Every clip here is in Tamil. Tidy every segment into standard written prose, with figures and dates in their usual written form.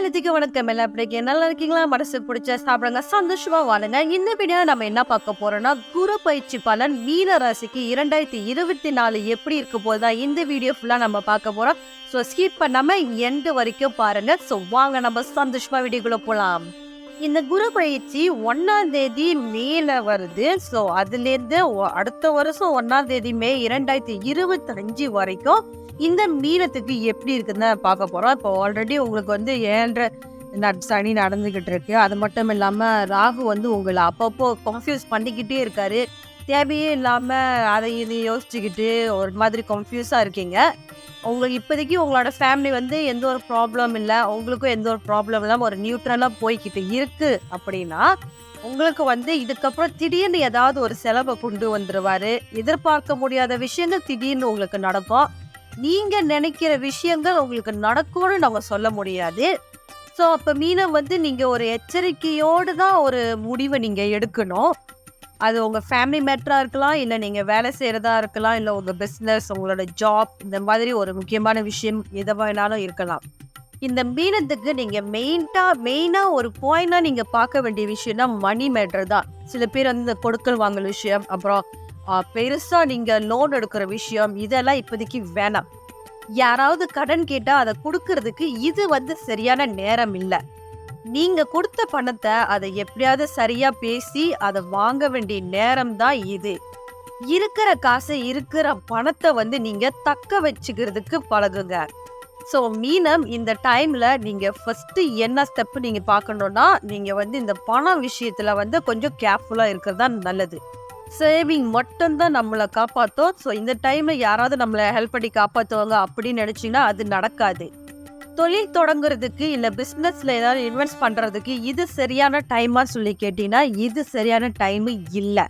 எல்லாத்துக்கும் வணக்கம். எல்லாம் எப்படி இருக்கீங்க? நல்லா இருக்கீங்களா? மனசுக்கு பிடிச்ச சாப்பிடுங்க, சந்தோஷமா வாழுங்க. இந்த வீடியோ நம்ம என்ன பார்க்க போறோம்னா, குரு பயிற்சி பலன் மீன ராசிக்கு 2024 எப்படி இருக்க போதா இந்த வீடியோ ஃபுல்லா நம்ம பார்க்க போறோம். ஸோ ஸ்கிப் பண்ணாம எண்டு வரைக்கும் பாருங்க. ஸோ வாங்க நம்ம சந்தோஷமா வீடியோக்குள்ள போலாம். இந்த குரு பயிற்சி 1ஆம் தேதி மேல வருது. ஸோ அதுலேருந்து அடுத்த வருஷம் 1ஆம் தேதி மே 2025 வரைக்கும் இந்த மீனத்துக்கு எப்படி இருக்குன்னு பார்க்க போறோம். இப்போ ஆல்ரெடி உங்களுக்கு வந்து 7 சனி நடந்துகிட்டு இருக்கு. அது மட்டும் இல்லாம ராகு வந்து உங்களை அப்பப்போ கன்ஃபியூஸ் பண்ணிக்கிட்டே இருக்காரு. தேவையே இல்லாம அதை இது யோசிச்சுக்கிட்டு ஒரு மாதிரி கன்ஃபியூஸா இருக்கீங்க. உங்களுக்கு இப்போதைக்கு உங்களோட ஃபேமிலி வந்து எந்த ஒரு ப்ராப்ளம் இல்லை, உங்களுக்கும் எந்த ஒரு ப்ராப்ளம் இல்லாமல் ஒரு நியூட்ரலாக போய்கிட்டு இருக்கு அப்படின்னா, உங்களுக்கு வந்து இதுக்கப்புறம் திடீர்னு ஏதாவது ஒரு செலவை கொண்டு வந்துடுவாரு. எதிர்பார்க்க முடியாத விஷயங்கள் திடீர்னு உங்களுக்கு நடக்கும். நீங்க நினைக்கிற விஷயங்கள் உங்களுக்கு நடக்கும்னு நம்ம சொல்ல முடியாது. ஸோ அப்போ மீனம் வந்து நீங்க ஒரு எச்சரிக்கையோடு தான் ஒரு முடிவை நீங்க எடுக்கணும். அது உங்க ஃபேமிலி மேட்டரா இருக்கலாம், இல்லை நீங்க வேலை செய்யறதா இருக்கலாம், இல்லை உங்க பிஸ்னஸ், உங்களோட ஜாப், இந்த மாதிரி ஒரு முக்கியமான விஷயம் எதை வேணாலும் இருக்கலாம். இந்த மீனத்துக்கு நீங்க மெயினா ஒரு பாயிண்டா நீங்க பார்க்க வேண்டிய விஷயம்னா மணி மேட்டர் தான். சில பேர் வந்து இந்த கொடுக்கல் வாங்கல் விஷயம், அப்புறம் பெருசா நீங்க லோன் எடுக்கிற விஷயம், இதெல்லாம் இப்போதைக்கு வேணாம். யாராவது கடன் கேட்டா அதை கொடுக்கறதுக்கு இது வந்து சரியான நேரம் இல்லை. நீங்க கொடுத்த பணத்தை அதை எப்படியாவது சரியா பேசி அதை வாங்க வேண்டிய நேரம் தான் இது. இருக்கிற காசை, இருக்கிற பணத்தை வந்து நீங்க தக்க வச்சுக்கிறதுக்கு பழகுங்க. ஸோ மீனம் இந்த டைம்ல நீங்க ஃபர்ஸ்ட் என்ன ஸ்டெப் நீங்க பார்க்கணும்னா, நீங்க வந்து இந்த பணம் விஷயத்துல வந்து கொஞ்சம் கேர்ஃபுல்லா இருக்கிறது தான் நல்லது. சேவிங் மட்டும்தான் நம்மளை காப்பாற்றும். ஸோ இந்த டைம்ல யாராவது நம்மளை ஹெல்ப் பண்ணி காப்பாற்றுவாங்க அப்படின்னு நினைச்சீங்கன்னா அது நடக்காது. தொழில் தொடங்குறதுக்கு இல்லை பிஸ்னஸ்ல ஏதாவது இன்வெஸ்ட் பண்றதுக்கு இது சரியான டைமா சொல்லி கேட்டீங்கன்னா இது சரியான டைமு இல்லை.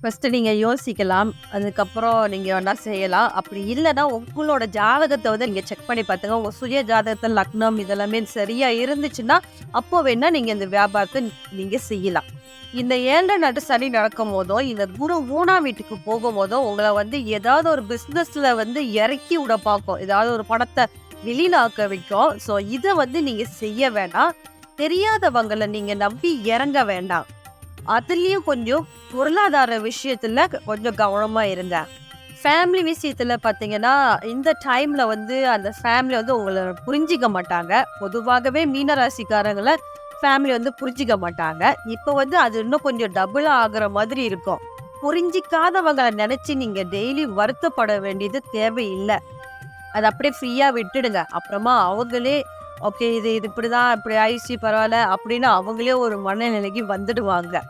ஃபர்ஸ்ட் நீங்க யோசிக்கலாம், அதுக்கப்புறம் நீங்க வேணா செய்யலாம். அப்படி இல்லைன்னா உங்களோட ஜாதகத்தை வந்து நீங்க செக் பண்ணி பார்த்துங்க. உங்க சுய ஜாதகத்தில் லக்னம் இதெல்லாமே சரியா இருந்துச்சுன்னா அப்போ வேணா நீங்க இந்த வியாபாரத்தை நீங்க செய்யலாம். இந்த 7 நடு சனி நடக்கும் போதோ, இந்த குரு 3ஆம் வீட்டுக்கு போகும் போதோ உங்களை வந்து ஏதாவது ஒரு பிஸ்னஸ்ல வந்து இறக்கி விட பார்க்கும், ஏதாவது ஒரு பணத்தை வெளியிலாக்க வைக்கும். ஸோ இதை வந்து நீங்க செய்ய வேண்டாம். தெரியாதவங்களை நீங்க நம்பி இறங்க வேண்டாம். அதுலயும் கொஞ்சம் பொருளாதார விஷயத்துல கொஞ்சம் கவனமா இருங்க. ஃபேமிலி விஷயத்துல பாத்தீங்கன்னா இந்த டைம்ல வந்து அந்த ஃபேமிலி வந்து உங்களை புரிஞ்சிக்க மாட்டாங்க. பொதுவாகவே மீனராசிக்காரங்களை ஃபேமிலி வந்து புரிஞ்சிக்க மாட்டாங்க. இப்போ வந்து அது இன்னும் கொஞ்சம் டபுள் ஆகுற மாதிரி இருக்கும். புரிஞ்சிக்காதவங்களை நினைச்சு நீங்க டெய்லி வருத்தப்பட வேண்டியது தேவையில்லை. அது அப்படியே ஃப்ரீயா விட்டுடுங்க. அப்புறமா அவங்களே ஓகே இது இப்படிதான், இப்படி ஆயிடுச்சு, பரவாயில்ல அப்படின்னு அவங்களே ஒரு மனநிலைக்கு வந்துடுவாங்க.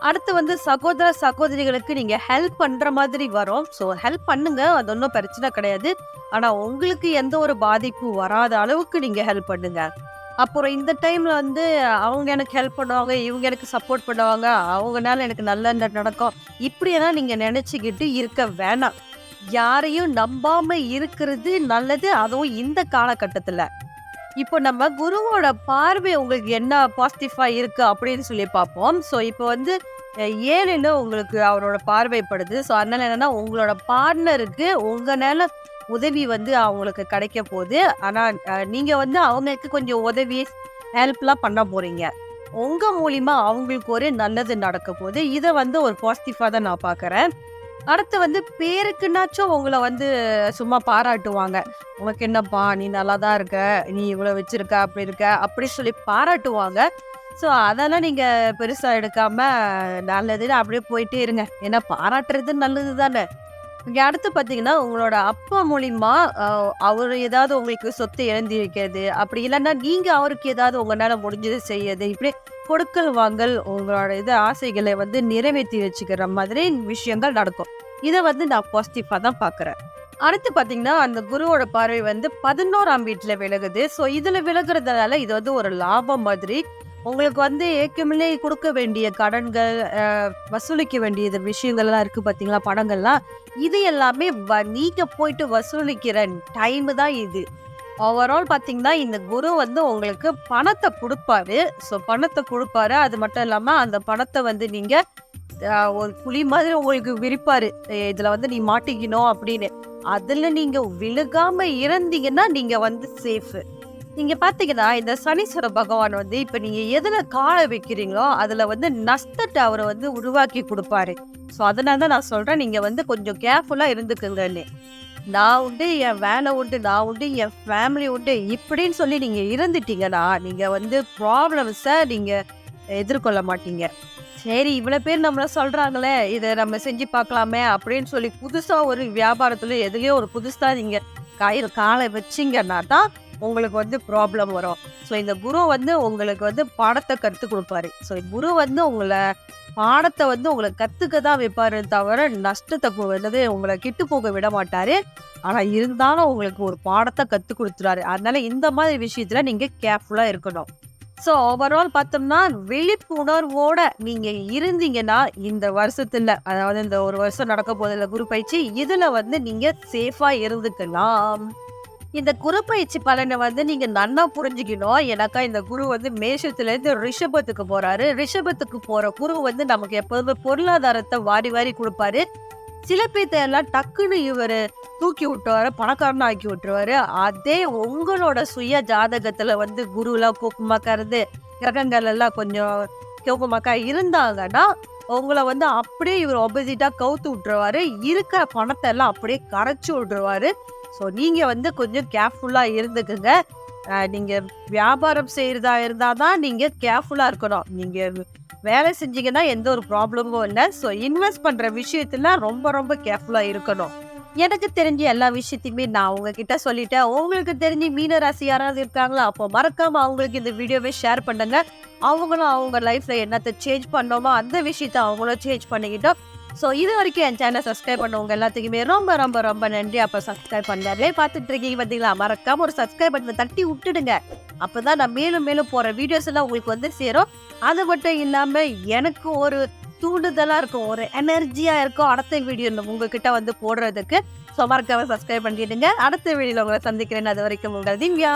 அடுத்து வந்து சகோதர சகோதரிகளுக்கு நீங்க ஹெல்ப் பண்ற மாதிரி வரும். ஸோ ஹெல்ப் பண்ணுங்க, அது ஒன்றும் பிரச்சனை கிடையாது. ஆனா உங்களுக்கு எந்த ஒரு பாதிப்பு வராத அளவுக்கு நீங்க ஹெல்ப் பண்ணுங்க. அப்புறம் இந்த டைம்ல வந்து அவங்க எனக்கு ஹெல்ப் பண்ணுவாங்க, இவங்க எனக்கு சப்போர்ட் பண்ணுவாங்க, அவங்கனால எனக்கு நல்ல நடக்கும், இப்படியெல்லாம் நீங்க நினைச்சுக்கிட்டு இருக்க வேணாம். யாரையும் நம்பாம இருக்கிறது நல்லது, அதுவும் இந்த காலகட்டத்துல. இப்போ நம்ம குருவோட பார்வை உங்களுக்கு என்ன பாசிட்டிவா இருக்கு அப்படின்னு சொல்லி பார்ப்போம். ஸோ இப்போ வந்து 7ல உங்களுக்கு அவரோட பார்வைப்படுது. ஸோ அதனால என்னன்னா உங்களோட பார்ட்னருக்கு உங்களால உதவி வந்து அவங்களுக்கு கிடைக்க போகுது. ஆனால் நீங்க வந்து அவங்களுக்கு கொஞ்சம் உதவி ஹெல்ப்லாம் பண்ண போறீங்க. உங்க மூலியமா அவங்களுக்கு ஒரு நல்லது நடக்க போகுது. இதை வந்து ஒரு பாசிட்டிவா தான் நான் பார்க்குறேன். அடுத்து வந்து பேருக்குன்னாச்சும் உங்களை வந்து சும்மா பாராட்டுவாங்க. உனக்கு என்னப்பா, நீ நல்லா தான் இருக்க, நீ இவ்வளோ வச்சிருக்க, அப்படி இருக்க, அப்படி சொல்லி பாராட்டுவாங்க. ஸோ அதெல்லாம் நீங்க பெருசா எடுக்காம நல்லதுன்னு அப்படியே போயிட்டே இருங்க. ஏன்னா பாராட்டுறது நல்லது தானே. இங்க அடுத்து பார்த்தீங்கன்னா உங்களோட அப்பா மூலியமா அவர் ஏதாவது உங்களுக்கு சொத்து இழந்து வைக்கிறது, அப்படி இல்லைன்னா நீங்க அவருக்கு ஏதாவது உங்களால முடிஞ்சது செய்யறது, இப்படி கொடுக்கல் வாங்கல் உங்களோட ஆசைகளை வந்து நிறைவேற்றி வச்சுக்கிற மாதிரி விஷயங்கள் நடக்கும். இதை வந்து நான் பாசிட்டிவா தான் பார்க்குறேன். அடுத்து பார்த்தீங்கன்னா அந்த குருவோட பார்வை வந்து 11ஆம் வீட்டில் விலகுது. ஸோ இதுல விலகுறதுனால இது வந்து ஒரு லாபம் மாதிரி. உங்களுக்கு வந்து ஏற்கனவே கொடுக்க வேண்டிய கடன்கள், வசூலிக்க வேண்டிய விஷயங்கள்லாம் இருக்கு பார்த்தீங்களா, பணங்கள்லாம், இது எல்லாமே நீங்க போயிட்டு வசூலிக்கிற டைம் தான் இது. ஓவரால் பார்த்தீங்கன்னா இந்த குரு வந்து உங்களுக்கு பணத்தை கொடுப்பாரு. ஸோ பணத்தை கொடுப்பாரு. அது மட்டும் இல்லாமல் அந்த பணத்தை வந்து நீங்க ஒரு புலி மாதிரி உங்களுக்கு விரிப்பாரு. இதுல வந்து நீ மாட்டிக்கணும் அப்படின்னு. அதுல நீங்க விழுகாம இருந்தீங்கன்னா நீங்க வந்து சேஃப். நீங்க பாத்தீங்கன்னா, இந்த சனீஸ்வர பகவான் வந்து இப்ப நீங்க எதுல கால வைக்கிறீங்களோ, அதுல வந்து நஷ்டத்த அவரு வந்து உருவாக்கி குடுப்பாரு. ஸோ அதனால தான் நான் சொல்றேன், நீங்க வந்து கொஞ்சம் கேர்ஃபுல்லா இருந்துக்குங்கன்னு. நான் உண்டு, என் வேலை உண்டு, நான் உண்டு, என் ஃபேமிலி உண்டு இப்படின்னு சொல்லி நீங்க இருந்துட்டீங்கன்னா, நீங்க வந்து ப்ராப்ளம்ஸ நீங்க எதிர்கொள்ள மாட்டீங்க. சரி இவ்வளோ பேர் நம்மள சொல்றாங்களே, இத நம்ம செஞ்சு பார்க்கலாமே அப்படின்னு சொல்லி புதுசா ஒரு வியாபாரத்துல எதுலயோ ஒரு புதுசா நீங்க கால வச்சீங்கன்னா தான் உங்களுக்கு வந்து ப்ராப்ளம் வரும். ஸோ இந்த குரு வந்து உங்களுக்கு வந்து பாடத்த கத்துக் குடுப்பாரு. ஸோ குரு வந்து பாடத்த வந்து உங்களுக்கு கத்துக்க தான் வைப்பாரே தவிர, நஷ்டத்த என்னது உங்கள கெட்டு போக விட மாட்டாரு. ஆனா இருந்தாலும் உங்களுக்கு ஒரு பாடத்த கத்துக் குடுத்துருவாரு. அதனால இந்த மாதிரி விஷயத்துல நீங்க கேர்ஃபுல்லா இருக்கணும். ஸோ ஓவரால் பார்த்தோம்னா, விழிப்புணர்வோட நீங்க இருந்தீங்கன்னா, இந்த வருஷத்துல அதாவது இந்த 1 வருஷம் நடக்க போதுல்ல குரு பயிற்சி, இதுல வந்து நீங்க சேஃபா இருந்துக்கலாம். இந்த குரு பயிற்சி பலன வந்து நீங்க நன்னா புரிஞ்சுக்கணும். ஏன்னாக்கா இந்த குரு வந்து மேஷத்துலேருந்து ரிஷபத்துக்கு போறாரு. ரிஷபத்துக்கு போற குரு வந்து நமக்கு எப்போதுமே பொருளாதாரத்த வாரி வாரி குடுப்பாரு. சில பேத்த எல்லாம் டக்குன்னு இவரு தூக்கி விட்டுருவாரு, பணக்காரனா ஆக்கி விட்டுருவாரு. அதே உங்களோட சுய ஜாதகத்துல வந்து குருலாம் கோப்பமாக்கா இருந்து, கிரகங்கள் எல்லாம் கொஞ்சம் கோப்பமாக்கா இருந்தாங்கன்னா, உங்கள வந்து அப்படியே இவர் ஆப்போசிட்டா கவுத்து விட்டுருவாரு. இருக்கிற பணத்த எல்லாம் அப்படியே கரைச்சு விட்டுருவாரு. ஸோ நீங்க வந்து கொஞ்சம் கேர்ஃபுல்லா இருந்துக்குங்க. நீங்க வியாபாரம் செய்றதா இருந்தா தான் நீங்க கேர்ஃபுல்லா இருக்கணும். நீங்க வேலை செஞ்சீங்கன்னா எந்த ஒரு ப்ராப்ளமும் இல்ல. ஸோ இன்வெஸ்ட் பண்ற விஷயத்துல ரொம்ப ரொம்ப கேர்ஃபுல்லா இருக்கணும். எனக்கு தெரிஞ்ச எல்லா விஷயத்தையுமே நான் உங்ககிட்ட சொல்லிட்டேன். உங்களுக்கு தெரிஞ்சு மீன ராசி யாராவது இருக்காங்களா? அப்போ மறக்காம அவங்களுக்கு இந்த வீடியோவை ஷேர் பண்ணுங்க. அவங்களும் அவங்க லைஃப்ல என்னத்த சேஞ்ச் பண்ணோமோ அந்த விஷயத்த அவங்களும் சேஞ்ச் பண்ணிக்கிட்டோம். ஸோ இதுவரைக்கும் என் சேனல் சப்ஸ்கிரைப் பண்ணவங்க எல்லாத்துக்குமே ரொம்ப ரொம்ப ரொம்ப நன்றி. அப்போ சப்ஸ்கிரைப் பண்ணாலே பார்த்துட்டு இருக்கீங்க பார்த்தீங்களா? மறக்காம ஒரு சப்ஸ்கிரைப் பட்டனை தட்டி விட்டுடுங்க. அப்பதான் நான் மேலும் மேலும் போற வீடியோஸ் எல்லாம் உங்களுக்கு வந்து சேரும். அது மட்டும் இல்லாம எனக்கு ஒரு தூண்டுதலா இருக்கும், ஒரு எனர்ஜியா இருக்கும் அடுத்த வீடியோ உங்ககிட்ட வந்து போடுறதுக்கு. ஸோ மறக்காம சப்ஸ்கிரைப் பண்ணிடுங்க. அடுத்த வீடியோல உங்களை சந்திக்கிறேன். அது வரைக்கும் உங்கள் திவ்யா.